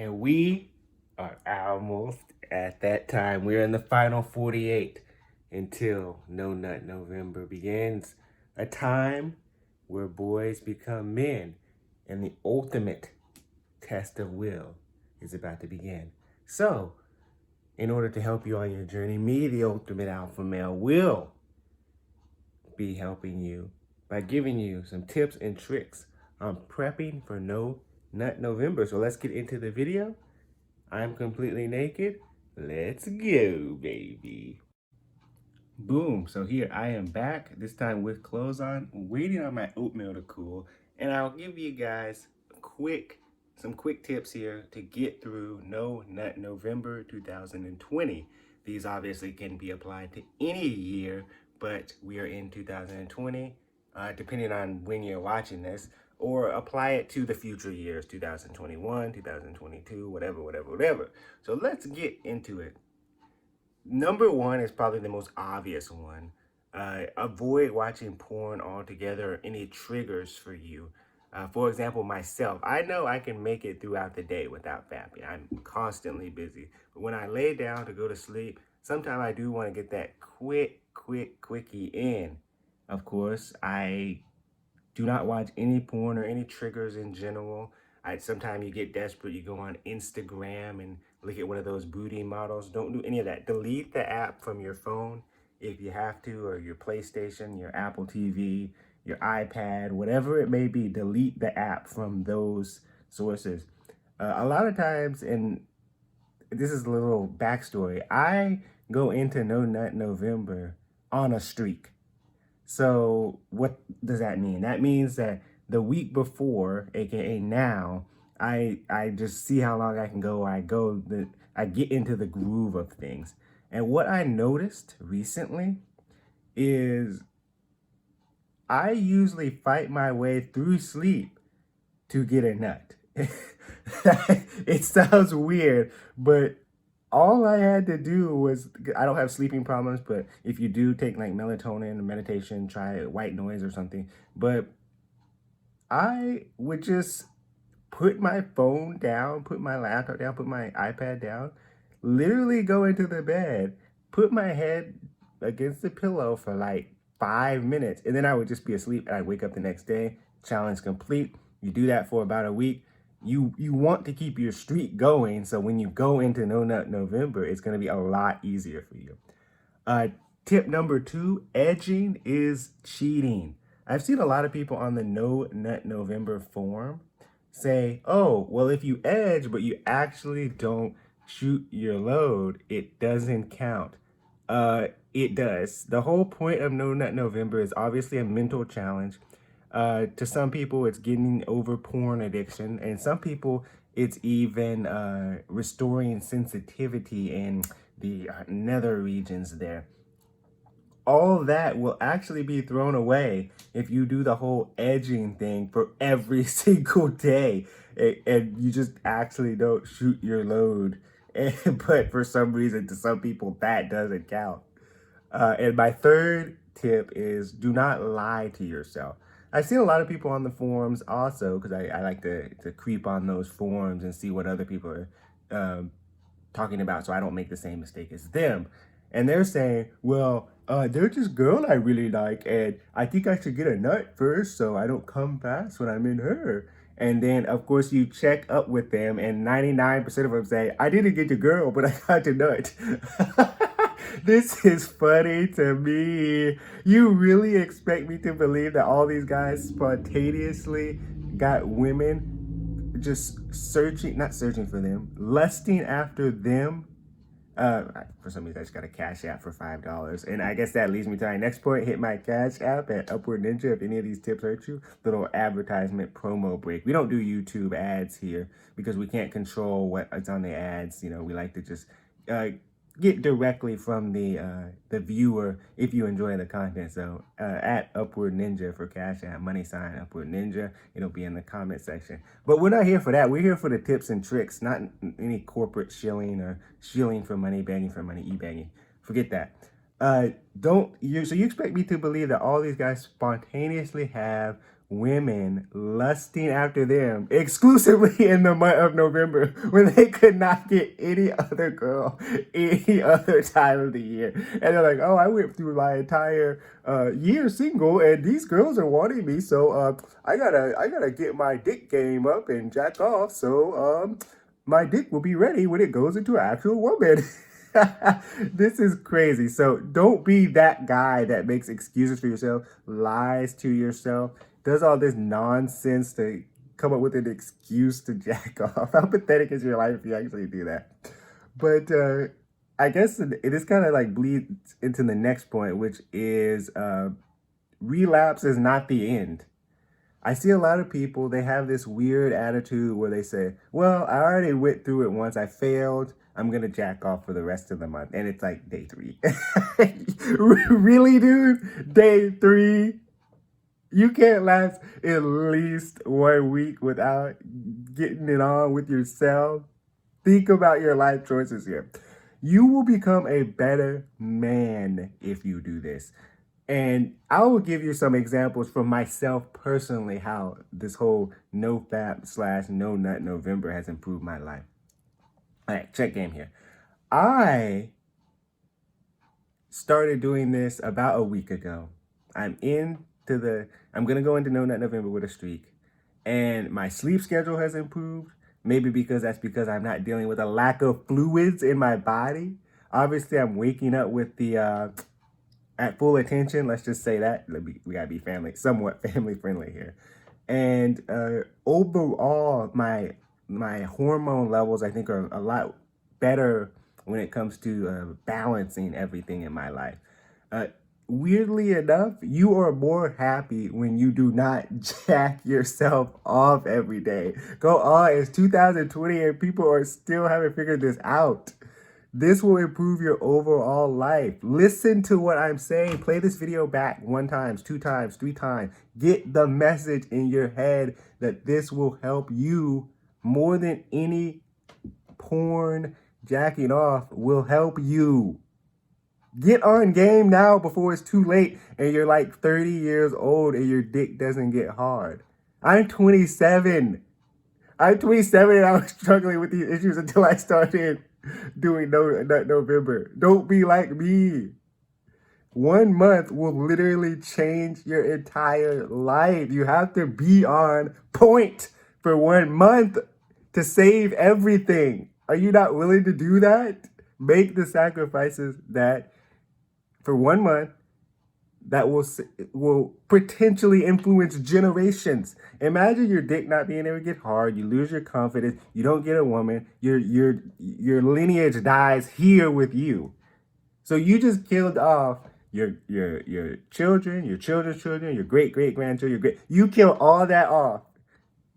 And we are almost at that time. We're in the final 48 until No Nut November begins. A time where boys become men and the ultimate test of will is about to begin. So, in order to help you on your journey, me, the ultimate alpha male, will be helping you by giving you some tips and tricks on prepping for No Nut November. So let's get into the video. I'm completely naked. Let's go, baby. Boom. So here I am back, this time with clothes on, waiting on my oatmeal to cool. And I'll give you guys some quick tips here to get through No Nut November 2020. These obviously can be applied to any year, but we are in 2020, depending on when you're watching this, or apply it to the future years, 2021, 2022, whatever. So let's get into it. Number one is probably the most obvious one. Avoid watching porn altogether or any triggers for you. For example, myself, I know I can make it throughout the day without fapping. I'm constantly busy. But when I lay down to go to sleep, sometimes I do want to get that quickie in. Of course, I do not watch any porn or any triggers in general. Sometimes you get desperate, you go on Instagram and look at one of those booty models. Don't do any of that. Delete the app from your phone if you have to, or your PlayStation, your Apple TV, your iPad, whatever it may be. Delete the app from those sources. A lot of times, and this is a little backstory, I go into No Nut November on a streak. So what does that mean? That means that the week before, aka now, I just see how long I can go. I get into the groove of things. And what I noticed recently is I usually fight my way through sleep to get a nut. It sounds weird, but all I had to do was, I don't have sleeping problems, but if you do take like melatonin, meditation, try white noise or something. But I would just put my phone down, put my laptop down, put my iPad down, literally go into the bed, put my head against the pillow for like 5 minutes, and then I would just be asleep and I'd wake up the next day, challenge complete. You do that for about a week. You want to keep your streak going, so when you go into No Nut November, it's going to be a lot easier for you. Tip number two, edging is cheating. I've seen a lot of people on the No Nut November forum say, oh, well, if you edge, but you actually don't shoot your load, it doesn't count. It does. The whole point of No Nut November is obviously a mental challenge. To some people, it's getting over porn addiction, and some people, it's even restoring sensitivity in the nether regions there. All that will actually be thrown away if you do the whole edging thing for every single day, and you just actually don't shoot your load. But for some reason, to some people, that doesn't count. And my third tip is do not lie to yourself. I've seen a lot of people on the forums also, because I like to creep on those forums and see what other people are talking about, so I don't make the same mistake as them. And they're saying, well, there's this girl I really like, and I think I should get a nut first so I don't come fast when I'm in her. And then, of course, you check up with them, and 99% of them say, I didn't get the girl, but I got the nut. This is funny to me. You really expect me to believe that all these guys spontaneously got women just not searching for them, lusting after them? For some reason, I just got a Cash App for $5. And I guess that leads me to my next point. Hit my Cash App at UpwardNinja if any of these tips hurt you. Little advertisement promo break. We don't do YouTube ads here because we can't control what's on the ads. You know, we like to just get directly from the viewer if you enjoy the content. So at UpwardNinja for Cash App, money sign UpwardNinja. It'll be in the comment section. But we're not here for that. We're here for the tips and tricks, not any corporate shilling or shilling for money, begging for money, e-begging. Forget that. So you expect me to believe that all these guys spontaneously have women lusting after them exclusively in the month of November when they could not get any other girl any other time of the year. And they're like, oh, I went through my entire year single and these girls are wanting me, so I gotta get my dick game up and jack off, so my dick will be ready when it goes into an actual woman. This is crazy. So don't be that guy that makes excuses for yourself, lies to yourself, does all this nonsense to come up with an excuse to jack off. How pathetic is your life if you actually do that? But I guess this kind of like bleeds into the next point, which is relapse is not the end. I see a lot of people, they have this weird attitude where they say, well, I already went through it once, I failed, I'm going to jack off for the rest of the month. And it's like day 3. Really, dude? Day 3? You can't last at least 1 week without getting it on with yourself? Think about your life choices here. You will become a better man if you do this. And I will give you some examples from myself personally, how this whole no-fap/no nut November has improved my life. All right, check game here. I started doing this about a week ago. I'm gonna go into no nut November with a streak. And my sleep schedule has improved. Maybe because I'm not dealing with a lack of fluids in my body. Obviously, I'm waking up with the at full attention. Let's just say that. We gotta be somewhat family friendly here. And overall, my hormone levels, I think, are a lot better when it comes to balancing everything in my life. Weirdly enough, you are more happy when you do not jack yourself off every day. Go on, it's 2020 and people are still haven't figured this out. This will improve your overall life. Listen to what I'm saying. Play this video back 1 time, 2 times, 3 times. Get the message in your head that this will help you more than any porn jacking off will help you. Get on game now before it's too late and you're like 30 years old and your dick doesn't get hard. I'm 27. I'm 27 and I was struggling with these issues until I started doing no nut November. Don't be like me. 1 month will literally change your entire life. You have to be on point for 1 month to save everything. Are you not willing to do that? Make the sacrifices that for 1 month that will potentially influence generations. Imagine your dick not being able to get hard, you lose your confidence, you don't get a woman, your lineage dies here with you. So you just killed off your children, your children's children, your great-great-grandchildren, you kill all that off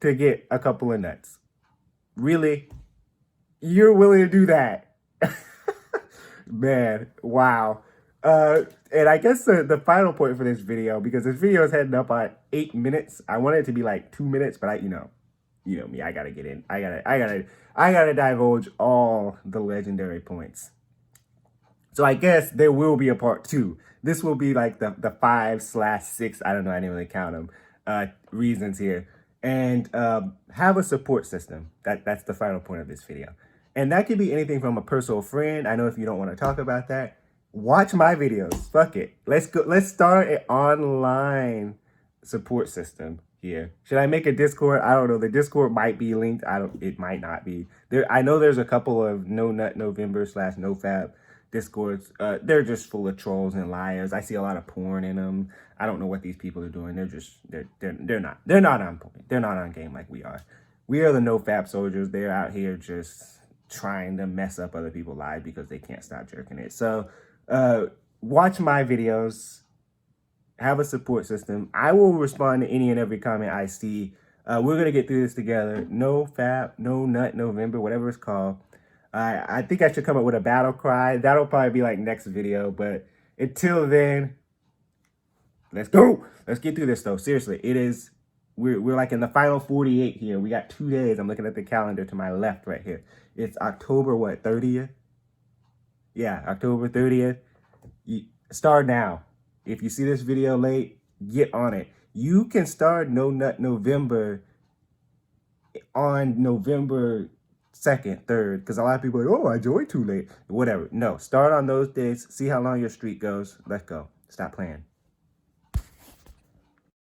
to get a couple of nuts. Really? You're willing to do that? Man, wow. And I guess the final point for this video, because this video is heading up on 8 minutes. I want it to be like 2 minutes, but you know me, I gotta get in. I gotta divulge all the legendary points. So I guess there will be a part 2. This will be like the 5/6, I don't know, I didn't really count them, reasons here. And have a support system. That's the final point of this video. And that could be anything from a personal friend. I know if you don't want to talk about that, watch my videos. Fuck it. Let's go. Let's start an online support system here. Should I make a Discord? I don't know. The Discord might be linked. It might not be. I know there's a couple of no nut November/nofap Discords. They're just full of trolls and liars. I see a lot of porn in them. I don't know what these people are doing. They're not on point. They're not on game like we are. We are the nofap soldiers. They're out here just trying to mess up other people's lives because they can't stop jerking it. So watch my videos, have a support system. I will respond to any and every comment I see. We're going to get through this together. No fap, no nut November, whatever it's called. I think I should come up with a battle cry. That'll probably be like next video. But until then, let's go. Let's get through this though. Seriously, we're like in the final 48 here. We got 2 days. I'm looking at the calendar to my left right here. It's October, 30th? Yeah, October 30th. Start now. If you see this video late, get on it. You can start No Nut November on November 2nd, 3rd, because a lot of people are like, oh, I joined too late. Whatever. No, start on those days. See how long your streak goes. Let's go. Stop playing.